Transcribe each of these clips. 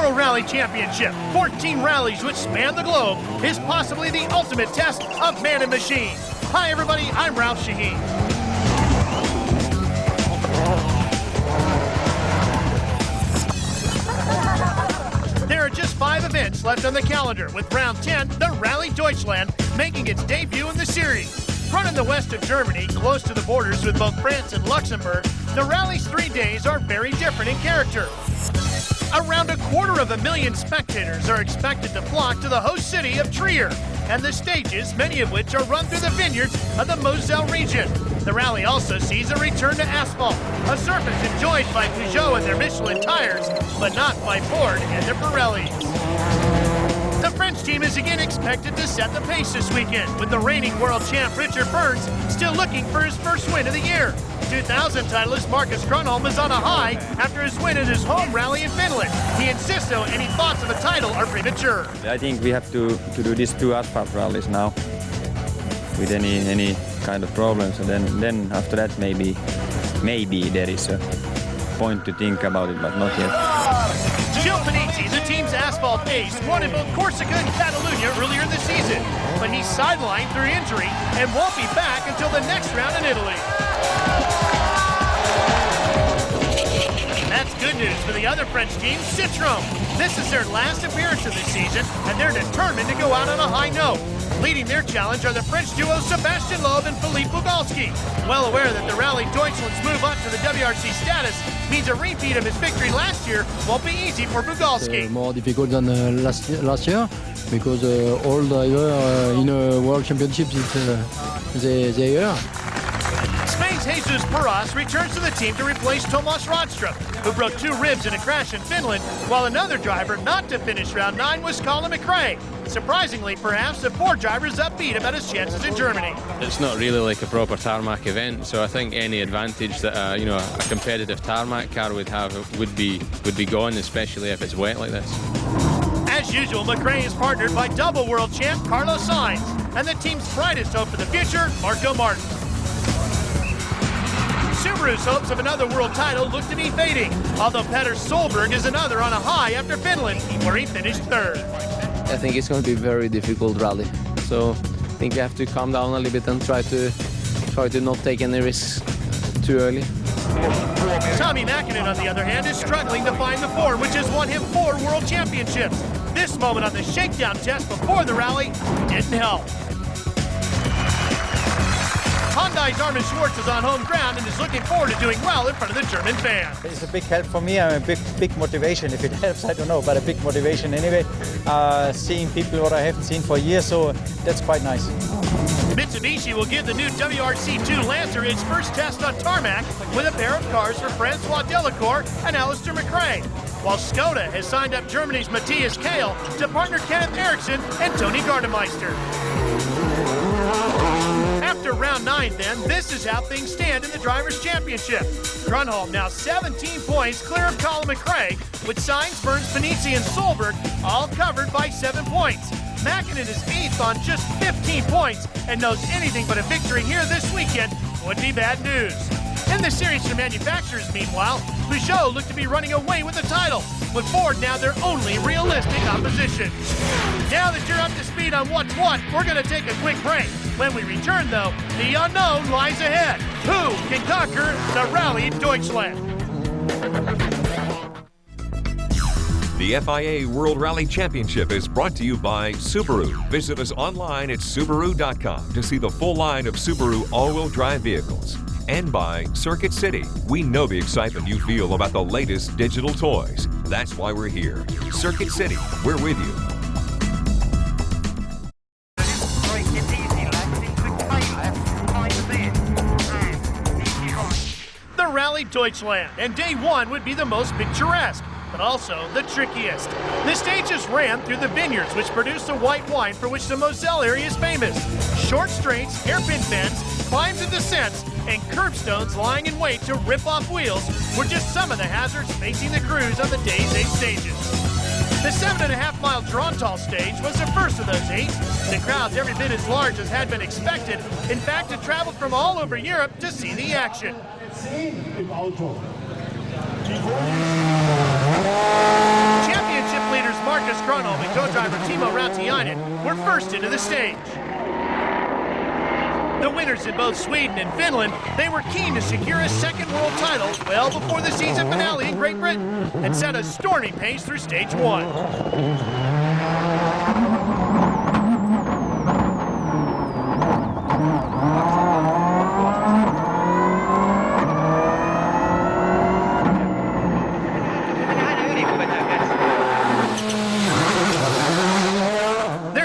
World Rally Championship, 14 rallies which span the globe, is possibly the ultimate test of man and machine. Hi everybody, I'm Ralph Shaheen. There are just 5 events left on the calendar, with round 10, the Rallye Deutschland, making its debut in the series. Run in the west of Germany, close to the borders with both France and Luxembourg, the rally's 3 days are very different in character. Around 250,000 spectators are expected to flock to the host city of Trier, and the stages, many of which are run through the vineyards of the Moselle region. The rally also sees a return to asphalt, a surface enjoyed by Peugeot and their Michelin tires, but not by Ford and their Pirellis. The French team is again expected to set the pace this weekend, with the reigning world champ Richard Burns still looking for his first win of the year. 2000 titleist Marcus Grönholm is on a high after his win in his home rally in Finland. He insists, though, any thoughts of a title are premature. I think we have to do these 2 asphalt rallies now with any kind of problems, and then after that maybe there is a point to think about it, but not yet. Gil Panizzi, the team's asphalt ace, won in both Corsica and Catalonia earlier this season, but he's sidelined through injury and won't be back until the next round in Italy. That's good news for the other French team, Citroën. This is their last appearance of the season, and they're determined to go out on a high note. Leading their challenge are the French duo Sebastian Loeb and Philippe Bugalski. Well aware that the Rallye Deutschland's move up to the WRC status means a repeat of his victory last year won't be easy for Bugalski. More difficult than last year because all drivers in World Championships they are. Spain's Jesus Perras returns to the team to replace Tomas Rodstrup, who broke 2 ribs in a crash in Finland, while another driver not to finish round 9 was Colin McRae. Surprisingly, perhaps, the Ford driver is upbeat about his chances in Germany. It's not really like a proper tarmac event, so I think any advantage that a competitive tarmac car would have would be gone, especially if it's wet like this. As usual, McRae is partnered by double world champ Carlos Sainz, and the team's brightest hope for the future, Marco Martin. Subaru's hopes of another world title look to be fading, although Petter Solberg is another on a high after Finland, where he finished 3rd. I think it's going to be a very difficult rally, so I think we have to calm down a little bit and try to not take any risks too early. Tommi Mäkinen, on the other hand, is struggling to find the form, which has won him 4 world championships. This moment on the shakedown test before the rally didn't help. Hyundai's Armin Schwartz is on home ground and is looking forward to doing well in front of the German fans. It's a big help for me, and a big motivation. If it helps, I don't know, but a big motivation anyway. Seeing people what I haven't seen for years, so that's quite nice. Mitsubishi will give the new WRC2 Lancer its first test on tarmac with a pair of cars for Francois Delacour and Alistair McRae, while Skoda has signed up Germany's Matthias Kahl to partner Kenneth Eriksson and Tony Gardemeister. After round 9, then, this is how things stand in the Drivers' Championship. Grönholm now 17 points clear of Colin McRae, with Sainz, Burns, Panizzi, and Solberg all covered by 7 points. Mäkinen is 8th on just 15 points and knows anything but a victory here this weekend would be bad news. In the series for manufacturers, meanwhile, Peugeot look to be running away with the title, with Ford now their only realistic opposition. Now that you're up to speed on what's what, we're going to take a quick break. When we return, though, the unknown lies ahead. Who can conquer the Rallye Deutschland? The FIA World Rally Championship is brought to you by Subaru. Visit us online at Subaru.com to see the full line of Subaru all-wheel drive vehicles. And by Circuit City. We know the excitement you feel about the latest digital toys. That's why we're here. Circuit City, we're with you. The Rallye Deutschland, and day 1 would be the most picturesque, but also the trickiest. The stages ran through the vineyards, which produce the white wine for which the Moselle area is famous. Short straights, hairpin bends, climbs and descents, and curbstones lying in wait to rip off wheels were just some of the hazards facing the crews on the day's 8 stages. The 7.5-mile Drontal stage was the first of those 8. The crowd's every bit as large as had been expected. In fact, it traveled from all over Europe to see the action. Championship Grunholm and co-driver Timo Rautiainen were first into the stage. The winners in both Sweden and Finland, they were keen to secure a second world title well before the season finale in Great Britain and set a stormy pace through stage one.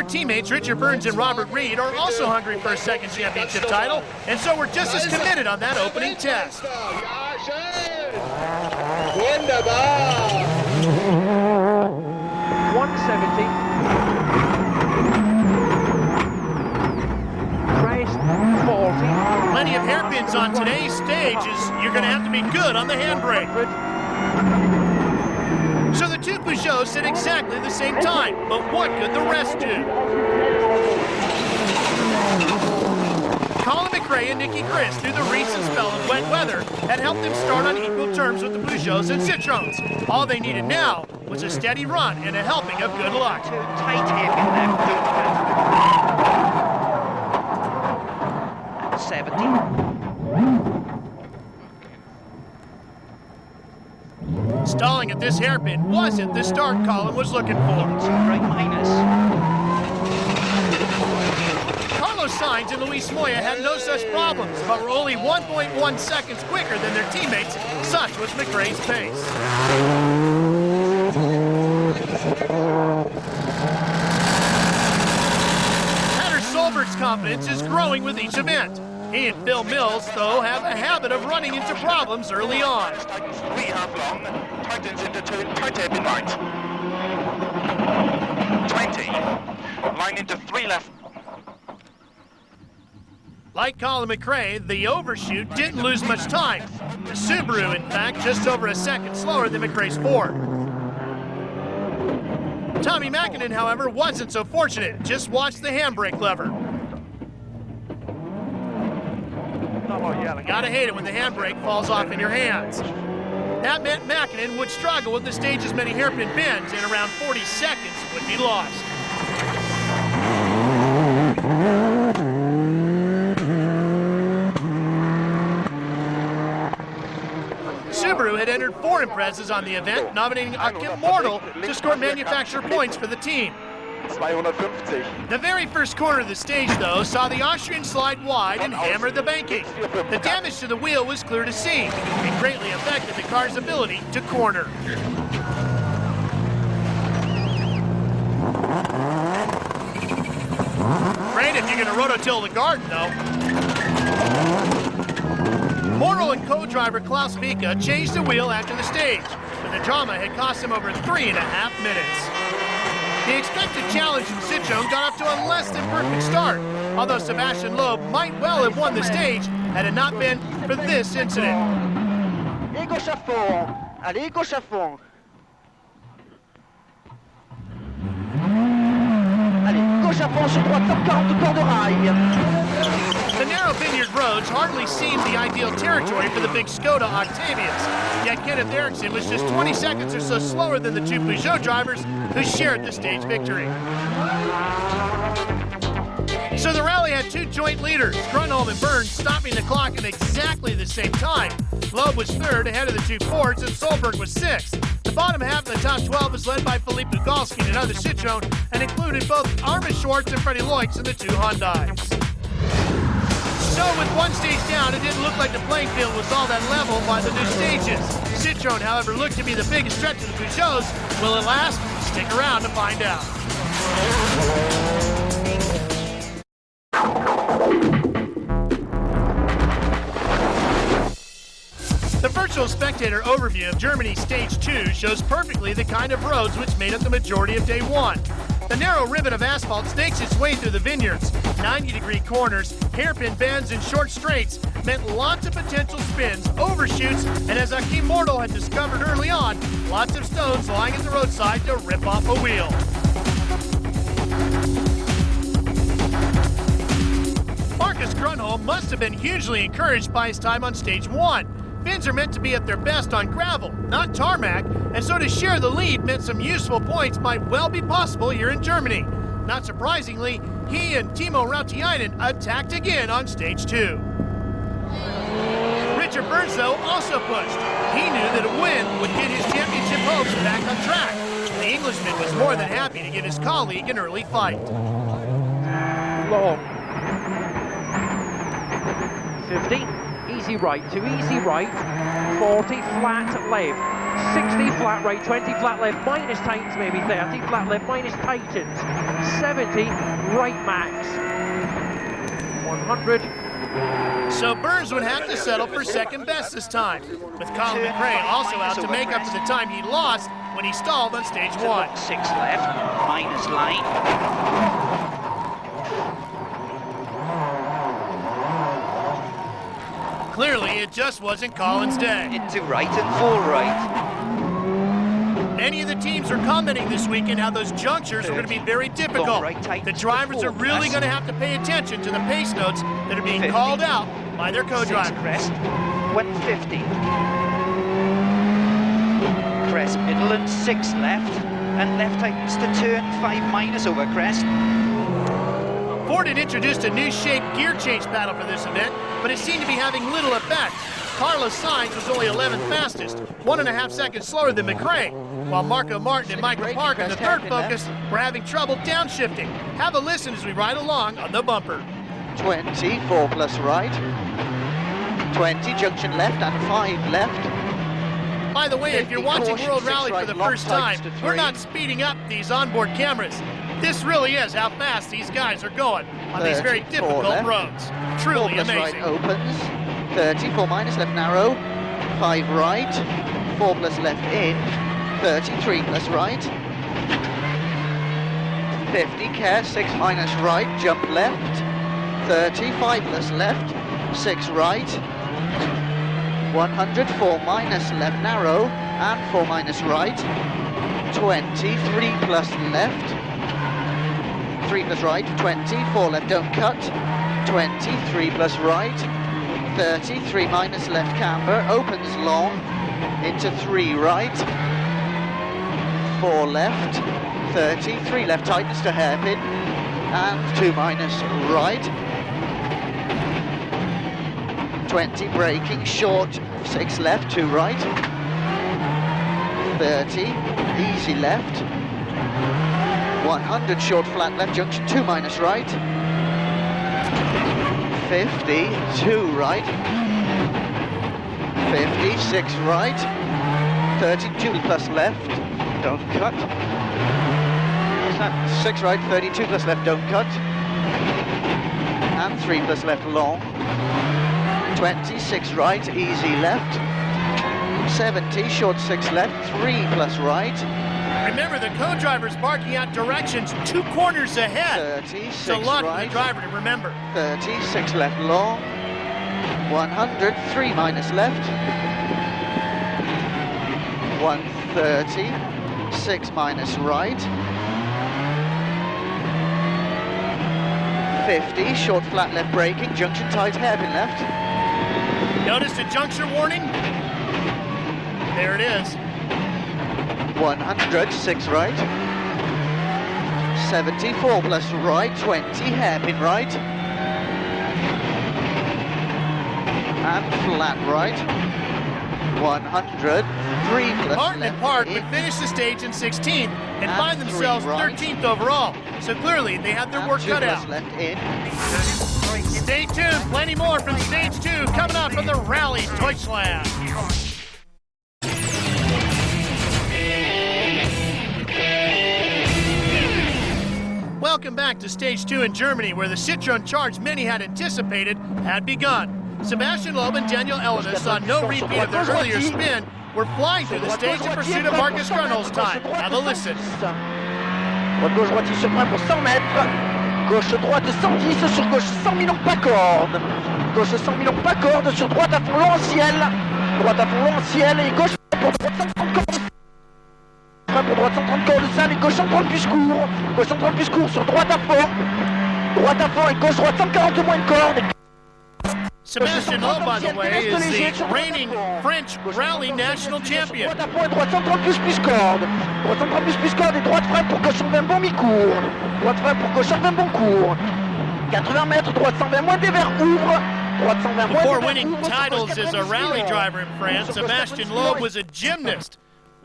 Teammates Richard Burns and Robert Reed are also hungry for a second championship title, and so we're just as committed on that opening test. 170. Crest 40. Plenty of hairpins on today's stage as you're going to have to be good on the handbrake. So the two Peugeots sit exactly the same time, but what could the rest do? Colin McRae and Nicky Chris, through the recent spell of wet weather, had helped them start on equal terms with the Peugeots and Citroens. All they needed now was a steady run and a helping of good luck. Tight hairpin left, 70. Stalling at this hairpin wasn't the start Colin was looking for. Right minus. Carlos Sainz and Luis Moya had no such problems, but were only 1.1 seconds quicker than their teammates. Such was McRae's pace. Petter Solberg's confidence is growing with each event. He and Phil Mills, though, have a habit of running into problems early on. 3.5 long, tightens into turn, tight hairpin right. 20, line into 3 left. Like Colin McRae, the overshoot didn't lose much time. The Subaru, in fact, just over a second slower than McRae's Ford. Tommy Mäkinen, however, wasn't so fortunate. Just watch the handbrake lever. Gotta hate it when the handbrake falls off in your hands. That meant Mäkinen would struggle with the stage's many hairpin bends, and around 40 seconds would be lost. Subaru had entered 4 Imprezas on the event, nominating Akim Mortal to score manufacturer points for the team. 250. The very first corner of the stage, though, saw the Austrian slide wide and hammer the banking. The damage to the wheel was clear to see. It greatly affected the car's ability to corner. Great if you're going to rototill the garden, though. Mortal and co-driver Klaus Vika changed the wheel after the stage, but the drama had cost him over 3.5 minutes. The expected challenge from Citroën got off to a less than perfect start, although Sebastian Loeb might well have won the stage had it not been for this incident. Et gauche à fond. Allez, gauche à fond. Allez, gauche à fond sur droite, top 40 corps de rail. The narrow vineyard roads hardly seemed the ideal territory for the big Skoda Octavias, yet Kenneth Eriksson was just 20 seconds or so slower than the two Peugeot drivers who shared the stage victory. So the rally had 2 joint leaders, Grunholm and Burns, stopping the clock at exactly the same time. Loeb was 3rd ahead of the 2 Fords, and Solberg was 6th. The bottom half of the top 12 was led by Philippe Bugalski and another Citroën, and included both Armin Schwartz and Freddie Loix in the 2 Hyundais. So with one stage down, it didn't look like the playing field was all that level by the new stages. Citroën, however, looked to be the biggest threat to the Peugeots. Will it last? Stick around to find out. The virtual spectator overview of Germany's Stage 2 shows perfectly the kind of roads which made up the majority of Day 1. The narrow ribbon of asphalt snakes its way through the vineyards. 90-degree corners, hairpin bends, and short straights meant lots of potential spins, overshoots, and as Akim Mortal had discovered early on, lots of stones lying at the roadside to rip off a wheel. Marcus Grunholm must have been hugely encouraged by his time on Stage 1. Finns are meant to be at their best on gravel, not tarmac, and so to share the lead meant some useful points might well be possible here in Germany. Not surprisingly, he and Timo Rautiainen attacked again on stage 2. Richard Burns, though, also pushed. He knew that a win would get his championship hopes back on track. The Englishman was more than happy to give his colleague an early fight. Long. 50, easy right, 2 easy right, 40 flat left, 60 flat right, 20 flat left, minus tightens maybe, 30 flat left, minus tightens, 70 right max, 100. So Burns would have to settle for second best this time, with Colin McRae also out to make up for the time he lost when he stalled on stage 1. 6 left, minus line. Clearly, it just wasn't Colin's day. Into right and 4 right. Many of the teams are commenting this weekend how those junctures are going to be very difficult. The drivers are really going to have to pay attention to the pace notes that are being called out by their co-drivers. Crest, 150. Crest middle and 6 left. And left tightens to turn 5 minus over crest. Ford had introduced a new shaped gear change paddle for this event, but it seemed to be having little effect. Carlos Sainz was only 11th fastest, 1.5 seconds slower than McRae, while Marco Martin and Michael Park in the third focus were having trouble downshifting. Have a listen as we ride along on the bumper. 20, 4 plus right. 20, junction left and 5 left. By the way, if you're watching World Rally for the first time, we're not speeding up these onboard cameras. This really is how fast these guys are going on these very difficult roads. Truly amazing. Right opens. 30, 4 minus left narrow. 5 right. 4 plus left in. 30, 3 plus right. 50, care, 6 minus right, jump left. 30, 5 plus left. 6 right. 100, 4 minus left narrow. And 4 minus right. 20, 3 plus left. 3 plus right, 20, 4 left, don't cut, 20, 3 plus right, 30, 3 minus left camber, opens long, into 3 right, 4 left, 30, 3 left, tightens to hairpin, and 2 minus right, 20, braking, short, 6 left, 2 right, 30, easy left, 100 short flat left junction, 2 minus right, 50, 2 right, 50, 6 right, 32 plus left, don't cut, 6 right, 32 plus left, don't cut, and 3 plus left long, 26 right, easy left, 70 short 6 left, 3 plus right. Remember, the co-driver's barking out directions 2 corners ahead. 30, 6 it's a lot right, for the driver to remember. 30, 6 left long, 100, 3 minus left, 130, 6 minus right, 50, short flat left braking, junction tight, hairpin left. Notice the juncture warning? There it is. 100, 6 right, 74 plus right, 20, hairpin right, and flat right, 100, 3 plus Martin left and Park in, would finish the stage in 16th and find 3 themselves right, 13th overall. So clearly they had their work 2 cut plus out. left in. Stay tuned, plenty more from stage 2 coming up from the Rallye Deutschland. Welcome back to stage 2 in Germany, where the Citroen charge many had anticipated had begun. Sebastian Loeb and Daniel Elena saw no repeat of their earlier spin, were flying through the stage in pursuit of Marcus Grunhol's time. Have a listen. Droite gauche droite sur point pour 100 mètres. Gauche droite 110 sur gauche 100 000 pas corde. Gauche 100 000 pas corde sur droite à fond long ciel. Droite à fond long ciel et gauche pour droite 130 cordes. Pour droite 130 cordes de salle et gauche 130 plus court. Gauche 130 plus court sur droite à fond. Droite à fond et gauche droite 140 moins de cordes. Sebastian Loeb, by the way, is the reigning French rally national champion. Droite à fond et droite 130 plus corde. Droite 130 plus corde et droite frein pour gauche 120 bon mi-cours. Droite frein pour gauche 120 bon cours. 80 mètres, droite 120 moins des verts ouvre. Droite 120 moins Before des winning verts ouvre. titles as a rally driver in France, Sebastian Loeb was a gymnast,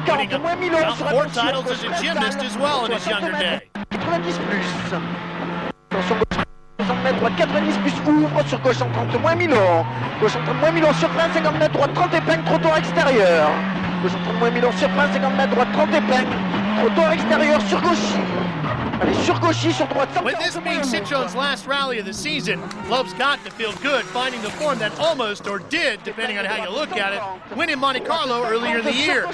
winning about 4 titles as a gymnast as well in his younger day. 90 plus. Attention gauche 60 mètres, droite 90 plus ouvre sur gauche 130 moins Milan. Gauche 130 moins Milan sur frein 50 mètres, droite 30 épingles, trottoir extérieur. Gauche 130 moins Milan sur frein 50 mètres, droite 30 épingles, trottoir extérieur sur gauchy. Allez, sur gauchy, sur droite 140. With this being Citroen's last rally of the season, Loeb's got to feel good finding the form that almost, or did, depending on how you look at it, win in Monte Carlo earlier in the year.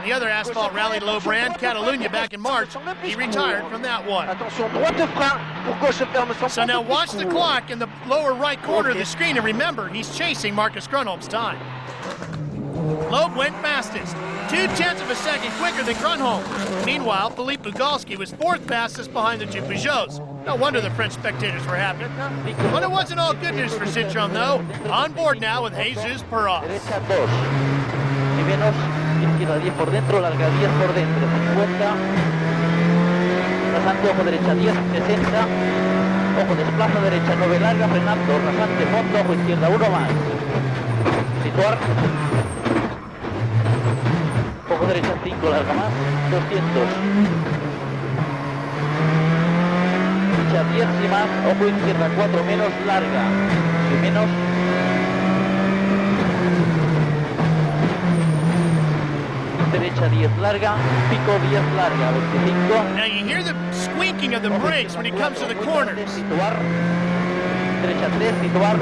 The other asphalt rally Loeb ran, Catalunya, back in March, he retired from that one. Attention, droite de frein pour gauche ferme. So now watch the clock in the lower right corner of the screen, and remember, he's chasing Marcus Grönholm's time. Loeb went fastest, 0.2 of a second quicker than Grönholm. Meanwhile, Philippe Bugalski was 4th fastest behind the two Peugeots. No wonder the French spectators were happy. But it wasn't all good news for Citroën, though. On board now with Jesus Perras. Derecha 2. Y menos, izquierda 10 por dentro, larga 10 por dentro, 50. Rasante, ojo derecha 10, 60. Ojo desplaza derecha 9 larga, frenando, rasante, fondo, ojo izquierda 1 más. Situar. Ojo derecha 5, larga más, 200. Derecha 10 y más, ojo izquierda 4 menos, larga. Y menos. Derecha 10 larga, pico 10 larga, 25. Now you hear the squeaking of the brakes when he comes to the corners. Situar. Derecha 3, situar.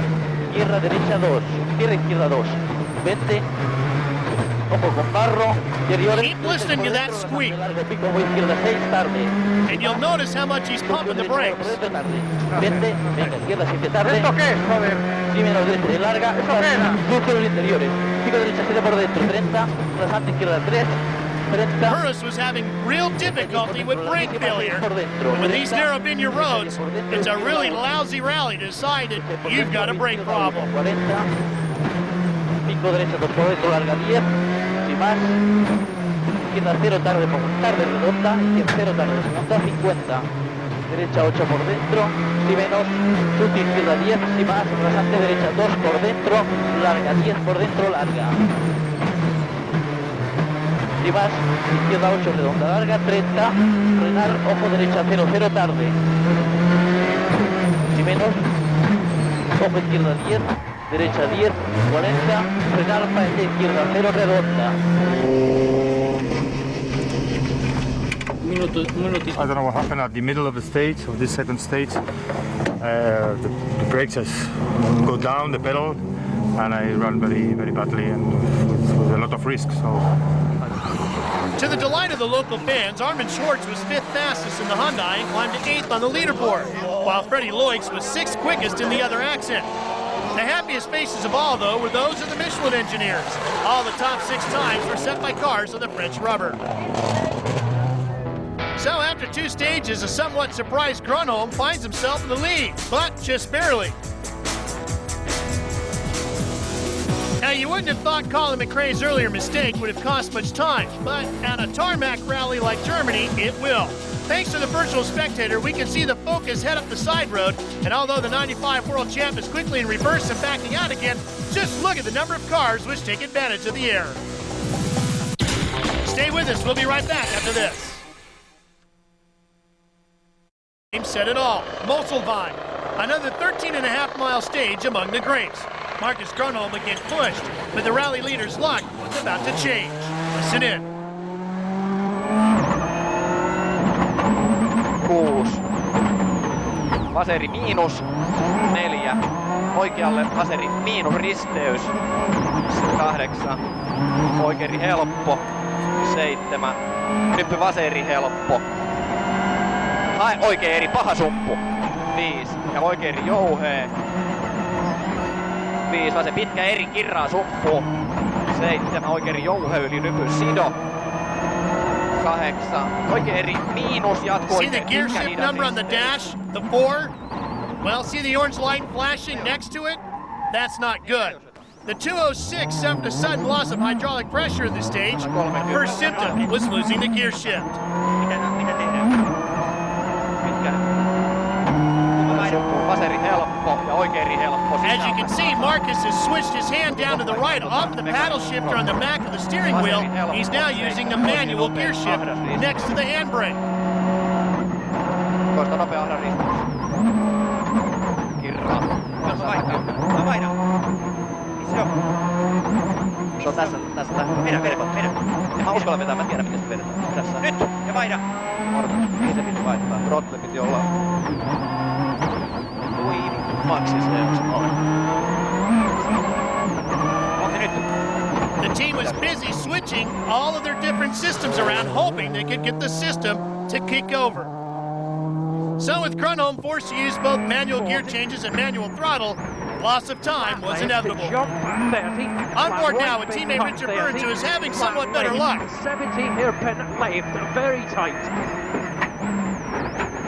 Izquierda, derecha 2. Izquierda, izquierda 2. 20. Ojo con barro. Keep listening to that squeak. Pico izquierda 6, tarde. And you'll notice how much he's pumping the brakes. 20. Venga, izquierda 7, tarde. ¿Esto qué es, joder? Sí, menos derecha de larga. ¿Esto qué era? Dulce los interiores. Pico derecha 7 por dentro, 30. Rasante izquierda 3. 30. Perras was having real difficulty with brake failure. And with these narrow vineyard roads, it's a really lousy rally to decide that you've got a brake problem. 40. Pico derecha 2 por dentro, larga 10. Y más. Izquierda 0, tarde redonda. Izquierda 0, tarde redonda, 50. Derecha 8 por dentro. Y menos. Chute izquierda 10. Y más. Rasante derecha 2 por dentro. Larga 10 por dentro, larga. Y más, izquierda 8, redonda larga, 30, frenar, ojo derecha 0, 0, tarde. Y menos, ojo izquierda 10, derecha 10, 40, frenar, frente izquierda 0, redonda. I don't know what happened at the middle of the stage, of this second stage. The brakes just go down the pedal, and I ran very, very badly and with a lot of risk. So. To the delight of the local fans, Armin Schwartz was 5th fastest in the Hyundai and climbed to 8th on the leaderboard, while Freddie Loix was 6th quickest in the other accent. The happiest faces of all, though, were those of the Michelin engineers. All the top 6 times were set by cars of the French rubber. So after 2 stages, a somewhat surprised Grönholm finds himself in the lead, but just barely. Now, you wouldn't have thought Colin McRae's earlier mistake would have cost much time, but at a tarmac rally like Germany, it will. Thanks to the virtual spectator, we can see the Focus head up the side road, and although the 95 world champ is quickly in reverse and backing out again, just look at the number of cars which take advantage of the error. Stay with us, we'll be right back after this. Said it all, Mosselwein, another 13.5-mile stage among the greats. Marcus Grönholm again pushed, but the rally leader's luck was about to change. Listen in. 6. Vaseri miinus. 4. Oikealle vaseri miinus risteys. 8. Oikeeri helppo. 7. Nyppy vaseri helppo. Hae oikea eri paha sumppu. 5. Ja oikea eri jouhee. 5. Vasen pitkä eri kirraa sumppu. 7. Oikea eri jouhe yli nypy sido. 8. Oikea eri miinus jatkuu. See the gear shift number on the dash? The 4? Well, see the orange light flashing next to it? that's not good. The 206 suffered a sudden loss of hydraulic pressure in the stage. The first symptom was losing the gear shift. As you can see, Marcus has switched his hand down to the right off the paddle shifter on the back of the steering wheel. He's now using the manual gear shift next to the handbrake. Se on tässä. Vedä. En mä uskalla vetää, mä en tiedä miten se vedetään. Tässä. Nyt! Ja vaihda! Ei se piti vaihtaa. Throttle piti olla... maksissa ja se on. Onko nyt? The team was busy switching all of their different systems around, hoping they could get the system to kick over. So with Grönholm forced to use both manual gear changes and manual throttle, loss of time was inevitable. On board now with teammate Richard Burns, who is having somewhat better luck. 70 hairpin left, very tight.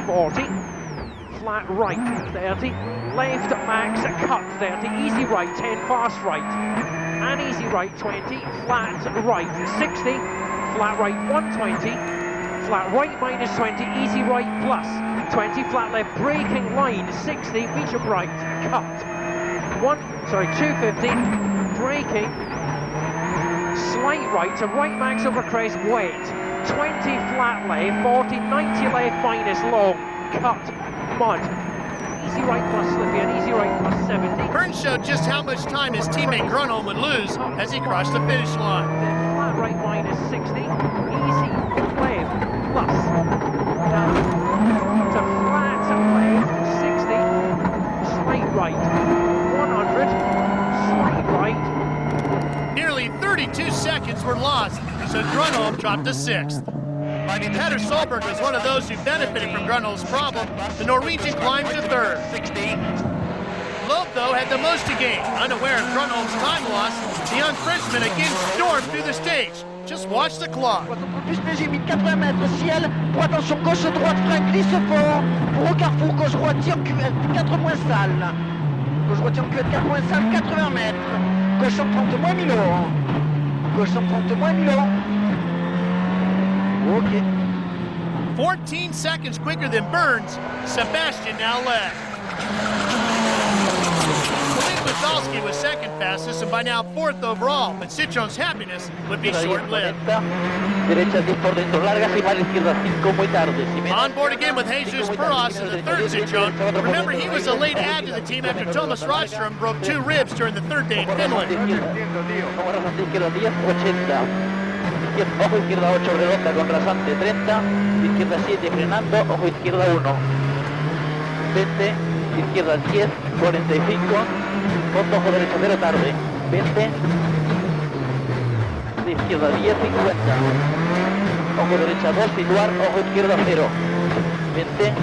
40, flat right, 30, left max, cut 30, easy right 10, fast right, and easy right 20, flat right 60, flat right 120, flat right minus 20, easy right plus 20, flat left braking line 60, medium right, cut. 250, braking, slight right to right max over crest, wet, 20 flat left, 40, 90 left minus long, cut, mud, easy right plus slippy and easy right plus 70. Burns showed just how much time his teammate Grönholm would lose as he crossed the finish line. Then flat right minus 60, easy left plus, down to flat left, 60, straight right, 100, straight right. Nearly 32 seconds were lost, so Grönholm dropped to 6th. Petter Solberg was one of those who benefited from Grönholm's problem. The Norwegian climbed to 3rd. Loeb, though, had the most to gain. Unaware of Grönholm's time loss, the young Frenchman again stormed through the stage. Just watch the clock. Plus j'ai mis 80 mètres ciel, pour attention gauche-droite, frein glisse fort, pour au carrefour gauche-droite, en cuvette, 4 moins sale. Gauche-droite en cuvette, 4 moins sale, 80 mètres. Gauche en 30 moins 1000 euros. Gauche en 30 moins 1000 euros. Okay. 14 seconds quicker than Burns, Sebastian now led. Philippe Witalski was second fastest and by now 4th overall, but Citroen's happiness would be short-lived. On board again with Jesus Perras in the 3rd Citroen. Remember, he was a late add to the team after Thomas Rodström broke 2 ribs during the 3rd day in Finland. Ojo izquierda 8 redonda con rasante 30, izquierda 7 frenando, ojo izquierda 1, 20, izquierda 10, 45, fondo ojo derecha 0 tarde, 20, de izquierda 10, 50, ojo derecha 2, situar, ojo izquierda 0, 20,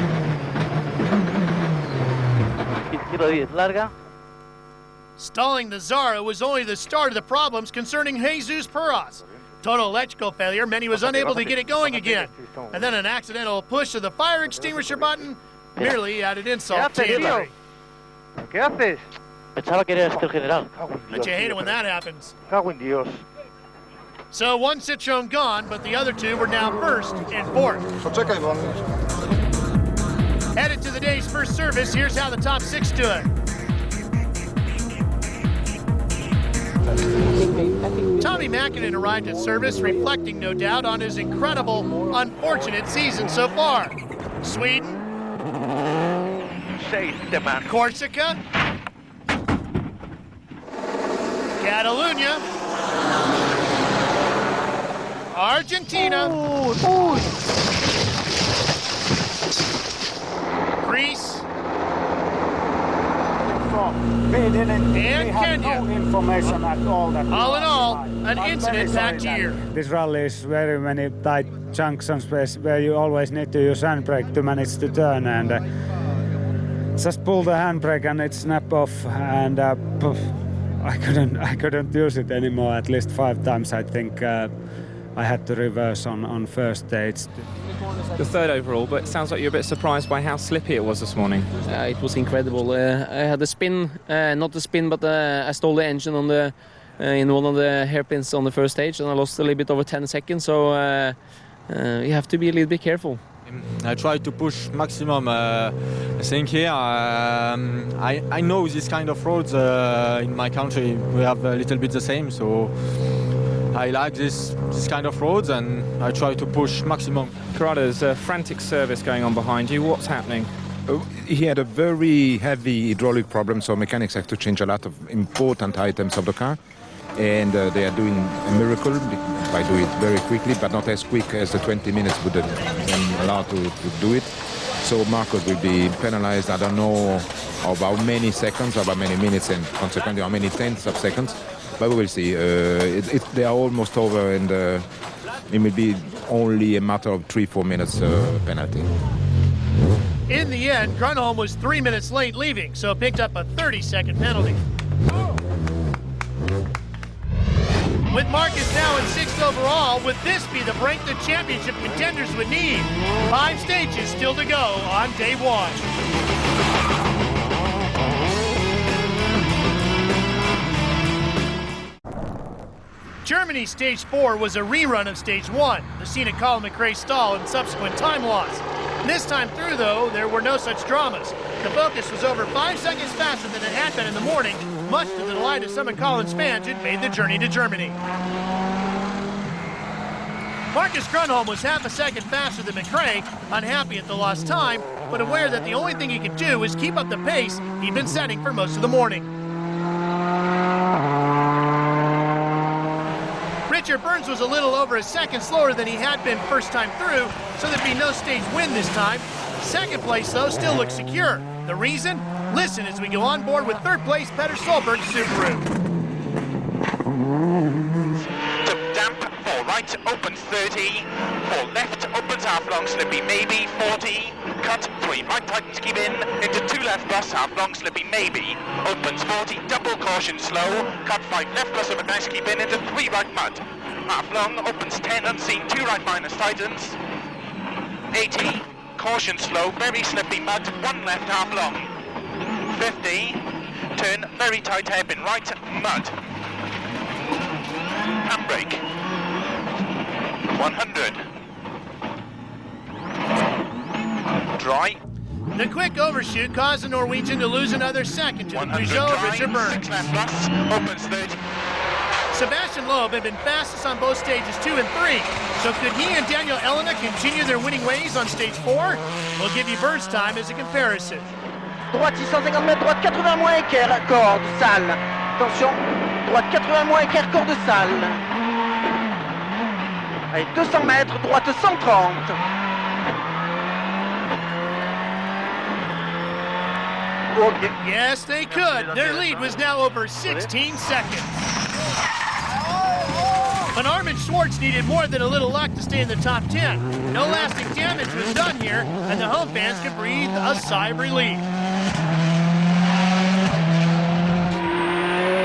izquierda 10 larga. Stalling the Zara was only the start of the problems concerning Jesus Perras. Total electrical failure meant he was unable to get it going again. And then an accidental push of the fire extinguisher button merely added insult to injury. ¿Qué haces? Pensaba que eras el general. But you hate it when that happens. So one Citroen gone, but the other two were now 1st and 4th. Headed to the day's first service, here's how the top 6 stood. Tommy Mäkinen arrived at service, reflecting no doubt on his incredible, unfortunate season so far. Sweden, Corsica, Catalonia, Argentina, Greece, and Kenya. No information at all. That all in all, an incident-packed year. This rally is very many tight junctions where you always need to use handbrake to manage to turn, and just pull the handbrake and it snap off, and I couldn't use it anymore. At least 5 times, I think. I had to reverse on first stage. The third overall, but it sounds like you're a bit surprised by how slippy it was this morning. It was incredible. I had a spin, not the spin, but I stole the engine on the in one of the hairpins on the first stage, and I lost a little bit over 10 seconds. So you have to be a little bit careful. I try to push maximum. I think here I know this kind of roads in my country we have a little bit the same, so I like this kind of roads and I try to push maximum. Corrado, there's a frantic service going on behind you. What's happening? He had a very heavy hydraulic problem, so mechanics have to change a lot of important items of the car. And they are doing a miracle by doing it very quickly, but not as quick as the 20 minutes would allow to do it. So Marcos will be penalized. I don't know about many seconds, about many minutes, and consequently how many tenths of seconds. But we will see. They are almost over, and it will be only a matter of 3-4 minutes penalty. In the end, Grunholm was 3 minutes late leaving, so picked up a 30-second penalty. With Marcus now in 6th overall, would this be the break the championship contenders would need? 5 stages still to go on day 1. Germany's Stage 4 was a rerun of Stage 1, the scene of Colin McRae's stall and subsequent time loss. This time through, though, there were no such dramas. The focus was over 5 seconds faster than it had been in the morning, much to the delight of some of Colin's fans who'd made the journey to Germany. Marcus Grunholm was half a second faster than McRae, unhappy at the lost time, but aware that the only thing he could do was keep up the pace he'd been setting for most of the morning. Richard Burns was a little over a second slower than he had been first time through, so there'd be no stage win this time. Second place, though, still looks secure. The reason? Listen as we go on board with third place Peter Solberg Subaru. To damp, 4 right, opens 30. 4 left, opens half long, slippy maybe, 40. Cut, 3 right tightens keep in. Into 2 left plus, half long, slippy maybe. Opens 40, double caution slow. Cut 5 left plus of a nice keep in. Into 3 right mud. Half long, opens 10 unseen, 2 right minus tightens. 80, caution slow, very slippy mud, 1 left half long. 50, turn very tight hairpin right, mud. Handbrake. 100. Dry. The quick overshoot caused the Norwegian to lose another second to the Peugeot of Richard Burns. 6 left plus, opens 30. Sebastian Loeb had been fastest on both stages 2 and 3, so could he and Daniel Elena continue their winning ways on stage 4? We'll give you Burns' time as a comparison. Droite 650 mètres, droite 80 moins équerre, corde, salle. Attention, droite 80 moins équerre, corde, salle. Allez, 200 mètres, droite 130. Okay. Yes, they could. Their lead was now over 16 seconds. But Armin Schwartz needed more than a little luck to stay in the top 10. No lasting damage was done here, and the home fans could breathe a sigh of relief.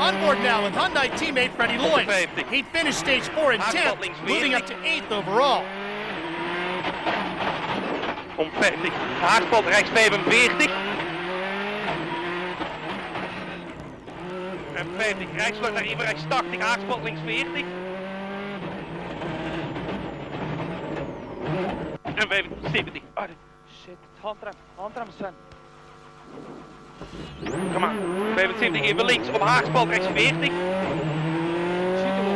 On board now with Hyundai teammate Freddie Lloyd. He finished stage 4 in 10th, moving up to 8th overall. Om 50, haakspot rechts 45. En 50, rechtsluit naar Iver, rechts 80, haakspot links 40. En 70. Oh, shit, handrem Sven. Kom maar, 75 even links, op haakspot rechts 40.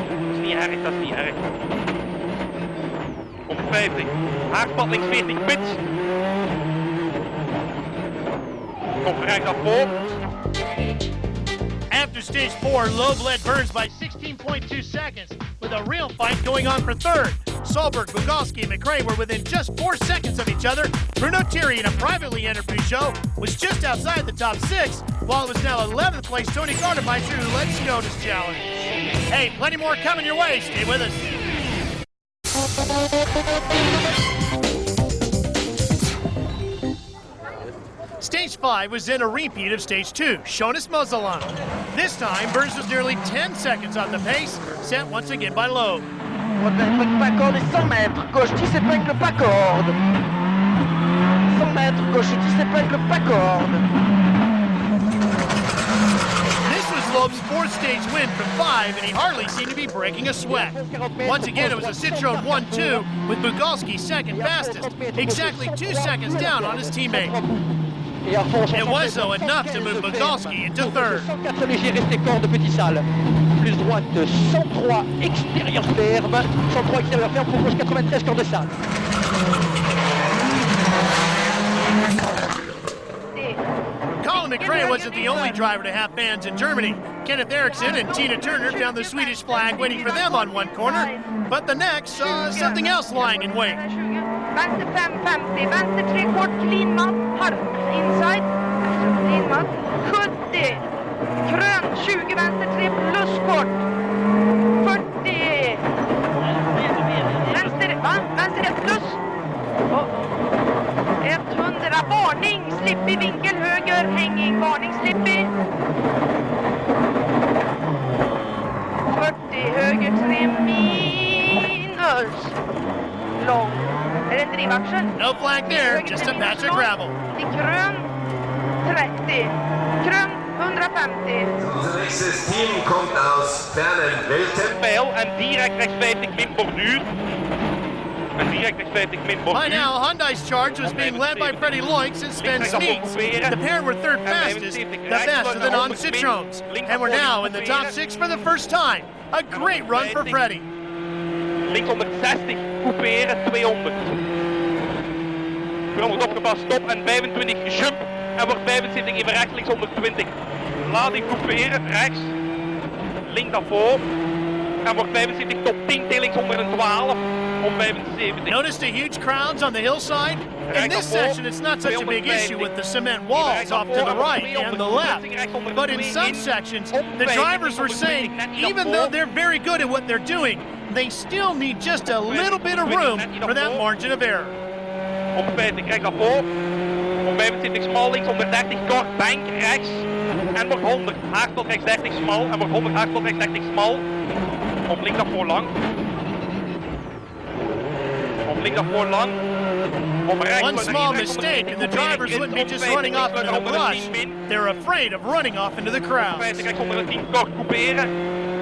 Dat is niet erg, dat is niet erg. Op 50, haakspot links 40, pits. Kom rechts af voor. After stage 4, Loeb led Burns by 16.2 seconds, with a real fight going on for third. Solberg, Bugalski, and McRae were within just 4 seconds of each other. Bruno Thierry in a privately entered Peugeot was just outside the top 6, while it was now 11th place Tony Gardemeister who led Skoda's challenge. Hey, plenty more coming your way. Stay with us. Stage 5 was then a repeat of Stage 2, Jonas Mosellan. This time, Burns was nearly 10 seconds on the pace, set once again by Loeb. droite épingle pas corde et 100 mètres, gauche 10 épingle pas corde. 100 mètres, gauche 10 épingle pas corde. This was Loeb's fourth stage win from 5, and he hardly seemed to be breaking a sweat. Once again, it was a Citroën 1-2 with Bugalski second fastest, exactly 2 seconds down on his teammate. It was, though, enough to move Bugalski into third. 104 léger resté corde petit salle. Plus droite 103 extérieur ferme. 103 extérieur ferme pour gauche 93 corde salle. Colin McRae wasn't the only driver to have fans in Germany. Kenneth Eriksson and Tina Turner found the Swedish flag waiting for them on one corner, but the next saw something else lying in wait. Vänster 550, vänster 3 kort, clean mat, halv inside, clean mat, 70, krön 20, vänster 3 plus kort, 40, vänster 1 plus, 100, varning, slippig vinkel höger, hänging, varning, slippig, 40, höger 3 minus, lång. No flag there, just a patch of gravel. I krön 30, krön 150. Unser nächstes Team kommt aus fernen Welten. Pijl en direct rechts 50 min borduur. En direct rechts 50 min borduur. By now, Hyundai's charge was being led by Freddie Loix and Sven Sneets. The pair were third fastest, the best of the non-Citroens. And we're now in the top 6 for the first time. A great run for Freddie. Links 160, couperen 200. 200 opgepast, stop en 25 jump. En wordt 75 even rechts, links 120. Lading couperen, rechts. Links daarvoor. En wordt 75 top 10, til links 112. Om 75. Notice the huge crowds on the hillside? In this section, it's not such a big issue with the cement walls off to the right and the left. But in some sections, the drivers were saying, even though they're very good at what they're doing, they still need just a little bit of room for that margin of error. Op 50 rechts daarvoor. Op 75 smal links, 130 kort, bank rechts. En wordt 100 haakspel rechts 30 smal. En wordt 100 haakspel rechts 30 smal. Op links daarvoor lang. Op links daarvoor lang. One small mistake and the drivers wouldn't be just running off into the brush. They're afraid of running off into the crowd. 50 rechts 110 kort couperen.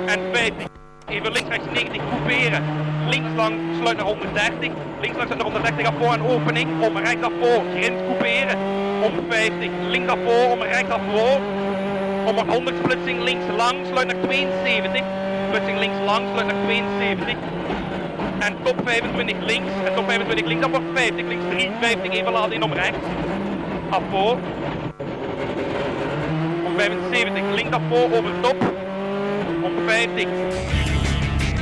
En 50. Even links, rechts 90, couperen. Links lang, sluit naar 130. Links lang, sluit naar 130, afvoor en opening. Om rechts afvoor, grens couperen. Om 50, links afvoor, om rechts afvoor. Om 100, splitsing links lang, sluit naar 72. Splitsing links lang, sluit naar 72. En top 25 links, en top 25 links, afvoor 50. Links 3, 50, even laden in om rechts. Afvoor. Om 75, links afvoor, over top. Om 50.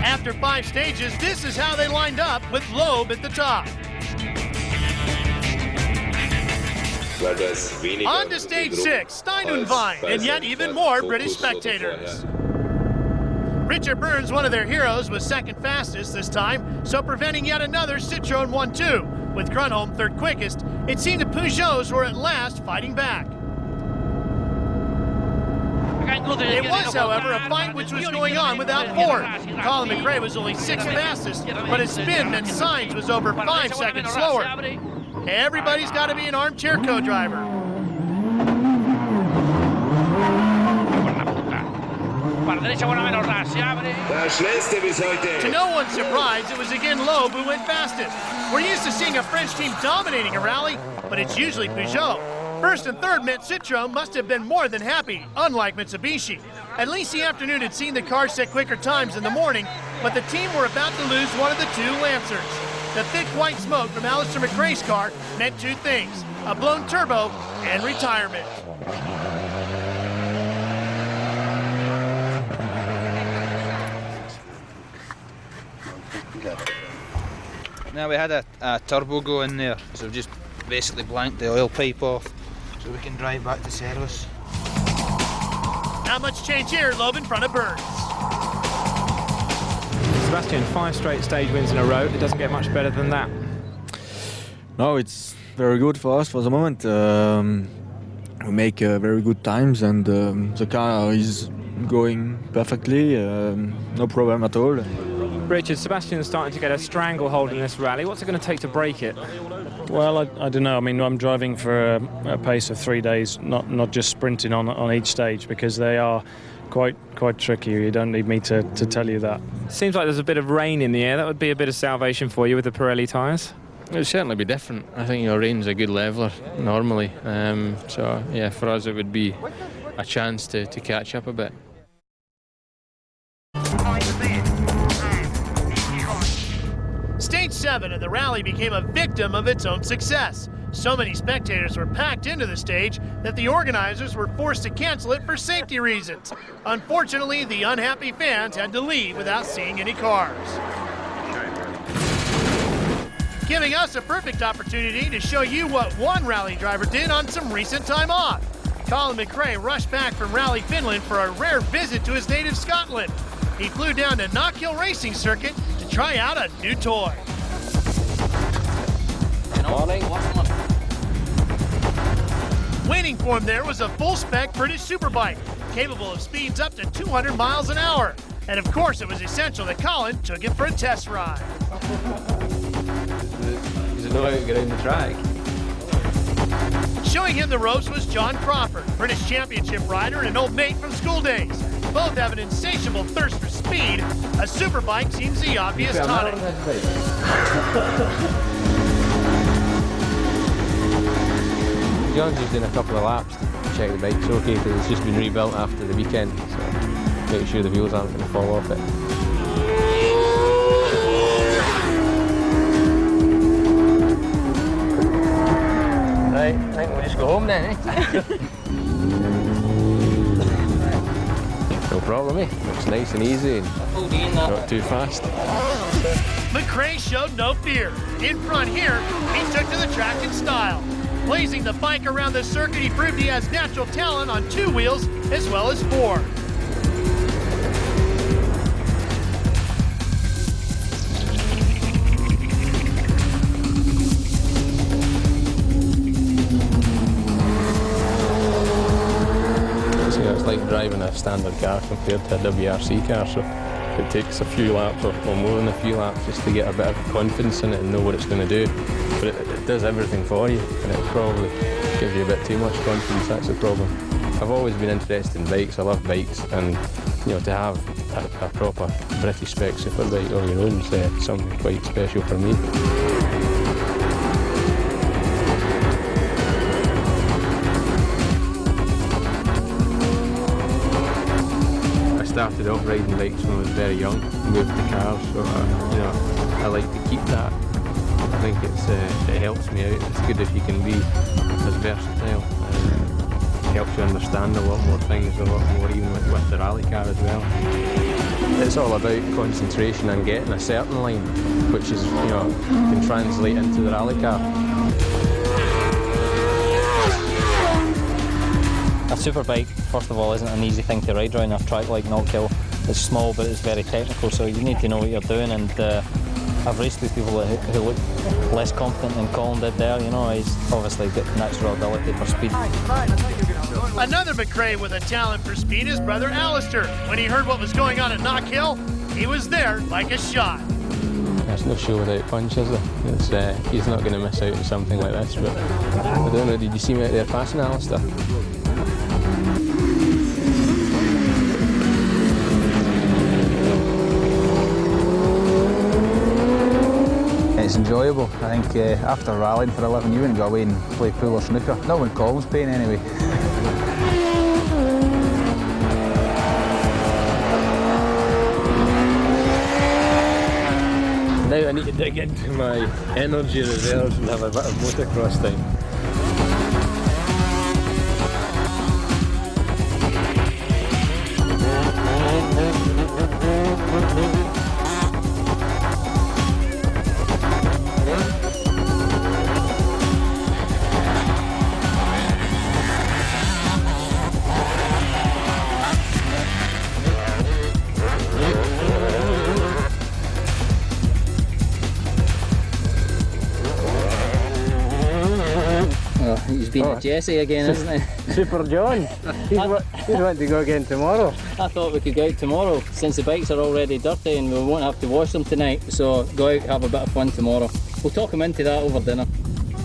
After 5 stages, this is how they lined up with Loeb at the top. On to stage 6, Steinunwein, and yet even more British spectators. Richard Burns, one of their heroes, was second fastest this time, so preventing yet another Citroën 1-2. With Grunholm third quickest, it seemed the Peugeots were at last fighting back. It was, however, a fight which was going on without Ford. Colin McRae was only 6th fastest, but his spin meant Sainz was over 5 seconds slower. Everybody's got to be an armchair co-driver. To no one's surprise, it was again Loeb who went fastest. We're used to seeing a French team dominating a rally, but it's usually Peugeot. First and third meant Citroën must have been more than happy, unlike Mitsubishi. At least the afternoon had seen the cars set quicker times in the morning, but the team were about to lose one of the 2 Lancers. The thick white smoke from Alistair McRae's car meant 2 things, a blown turbo and retirement. Now we had a turbo go in there, so we just basically blanked the oil pipe off so we can drive back to service. Not much change here, Loeb in front of Burns. Sebastian, 5 straight stage wins in a row. It doesn't get much better than that. No, it's very good for us for the moment. We make very good times and the car is going perfectly, no problem at all. Richard, Sebastian's starting to get a stranglehold in this rally. What's it going to take to break it? Well, I don't know. I mean, I'm driving for a pace of 3 days, not just sprinting on each stage, because they are quite tricky. You don't need me to tell you that. Seems like there's a bit of rain in the air. That would be a bit of salvation for you with the Pirelli tyres. It would certainly be different. I think rain's a good leveller normally. So yeah, for us it would be a chance to catch up a bit. Stage 7 of the rally became a victim of its own success. So many spectators were packed into the stage that the organizers were forced to cancel it for safety reasons. Unfortunately, the unhappy fans had to leave without seeing any cars. Giving us a perfect opportunity to show you what one rally driver did on some recent time off. Colin McRae rushed back from Rally Finland for a rare visit to his native Scotland. He flew down to Knockhill Racing Circuit to try out a new toy. Morning. Waiting for him there was a full-spec British superbike, capable of speeds up to 200 miles an hour. And of course, it was essential that Colin took it for a test ride. Does it know how to get around the track? Showing him the ropes was John Crawford, British Championship rider and an old mate from school days. Both have an insatiable thirst for speed. A superbike seems the obvious tonic. John's just doing a couple of laps to check the bike's okay, because it's just been rebuilt after the weekend, so make sure the wheels aren't going to fall off it. Right, I think we'll just go home then, eh? No problem, eh? Looks nice and easy and not too fast. McRae showed no fear. In front here, he took to the track in style. Blazing the bike around the circuit, he proved he has natural talent on 2 wheels as well as 4. It's like driving a standard car compared to a WRC car, so it takes a few laps or more than a few laps just to get a bit of confidence in it and know what it's going to do. But it does everything for you, and it probably gives you a bit too much confidence. That's the problem. I've always been interested in bikes. I love bikes, and to have a proper British spec superbike of your own is something quite special for me. I started off riding bikes when I was very young, moved to cars, so I like to keep that. I think it helps me out. It's good if you can be as versatile. It helps you understand a lot more things, a lot more even with the rally car as well. It's all about concentration and getting a certain line, which is, can translate into the rally car. A superbike, first of all, isn't an easy thing to ride around a track like Knockhill. It's small, but it's very technical, so you need to know what you're doing. And I've raced with people who look less confident than Colin did there. He's obviously got natural ability for speed. Another McRae with a talent for speed is brother Alistair. When he heard what was going on at Knockhill, he was there like a shot. There's no show without punch, is there? He's not going to miss out on something like this. But I don't know, did you see me out there passing Alistair? It's enjoyable. I think after rallying for 11 you wouldn't go away and play pool or snooker. Not when Colin's playing anyway. Now I need to dig into my energy reserves and have a bit of motocross time. been at Jesse again, isn't he? Super John. He's want to go again tomorrow. I thought we could go out tomorrow, since the bikes are already dirty and we won't have to wash them tonight, so go out, have a bit of fun tomorrow. We'll talk him into that over dinner.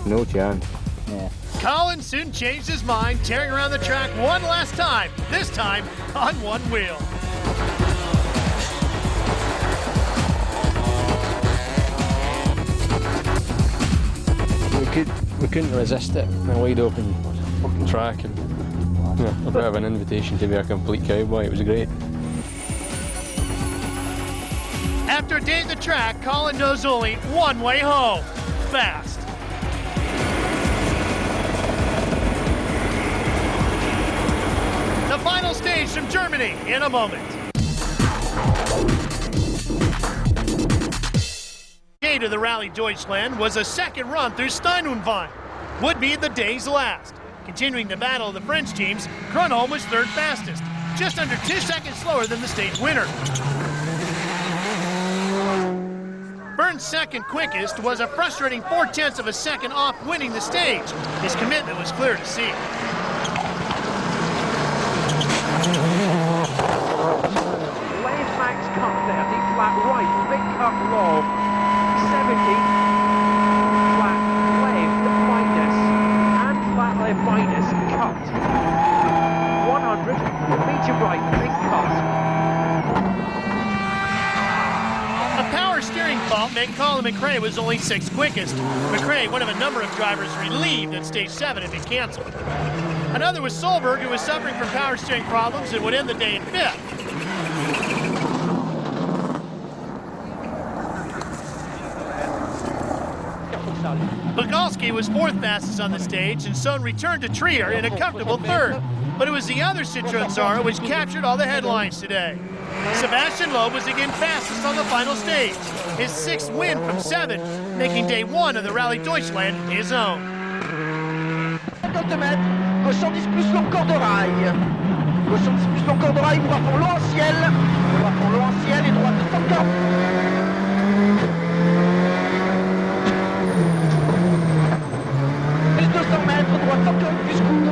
No chance. Yeah. Colin soon changed his mind, tearing around the track one last time, this time on one wheel. We couldn't resist it in a wide open fucking track, and a bit of an invitation to be a complete cowboy. It was great. After a day at the track, Colin knows only one way home: fast. The final stage from Germany in a moment. Gate of the Rallye Deutschland was a second run through Steinunwein. Would be the day's last. Continuing the battle of the French teams, Grunholm was third fastest, just under 2 seconds slower than the stage winner. Bern's second quickest was a frustrating 0.4 of a second off winning the stage. His commitment was clear to see. Left max cut 30, flat right, big cut low, 70, flat left minus, and flat left minus, cut. 100, medium right, big cut. A power steering fault meant Colin McRae was only 6th quickest. McRae, one of a number of drivers relieved that stage 7 had been canceled. Another was Solberg, who was suffering from power steering problems and would end the day in 5th. Bogalski was 4th fastest on the stage and soon returned to Trier in a comfortable 3rd. But it was the other Citroen Zara which captured all the headlines today. Sebastian Loeb was again fastest on the final stage, his 6th win from 7, making day 1 of the Rallye Deutschland his own. 50 mètres, gauche 110 plus long corde de rail. Gauche 110 plus long corde de rail, droit fond long en ciel. Droit fond long en ciel et droite 140. Plus 200 mètres, droite 140 plus court.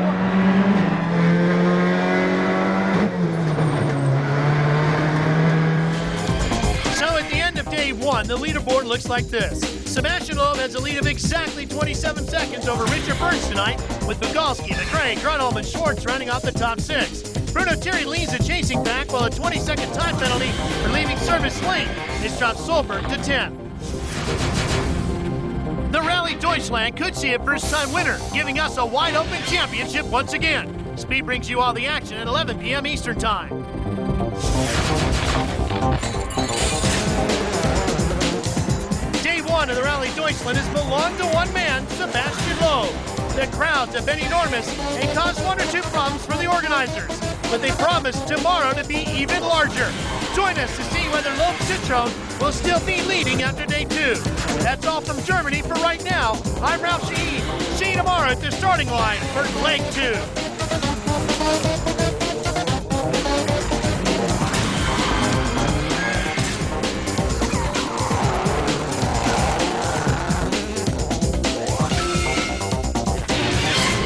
So at the end of day 1, the leaderboard looks like this. Sebastian Loeb has a lead of exactly 27 seconds over Richard Burns tonight, with Bogalski, McRae, Grunholm, and Schwartz rounding off the top 6. Bruno Thierry leads the chasing pack, while a 20-second time penalty for leaving service late has dropped Solberg to 10th. The Rallye Deutschland could see a first-time winner, giving us a wide-open championship once again. Speed brings you all the action at 11 p.m. Eastern Time. Day 1 of the Rallye Deutschland has belonged to one man, Sebastian Loeb. The crowds have been enormous and caused 1 or 2 problems for the organizers, but they promise tomorrow to be even larger. Join us to see whether Loeb Citroen will still be leading after day 2. That's all from Germany for right now. I'm Ralph Shaheen. See you tomorrow at the starting line for leg 2.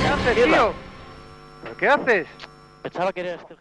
¿Qué haces, tío? ¿Pero qué haces? Pensaba que era esto.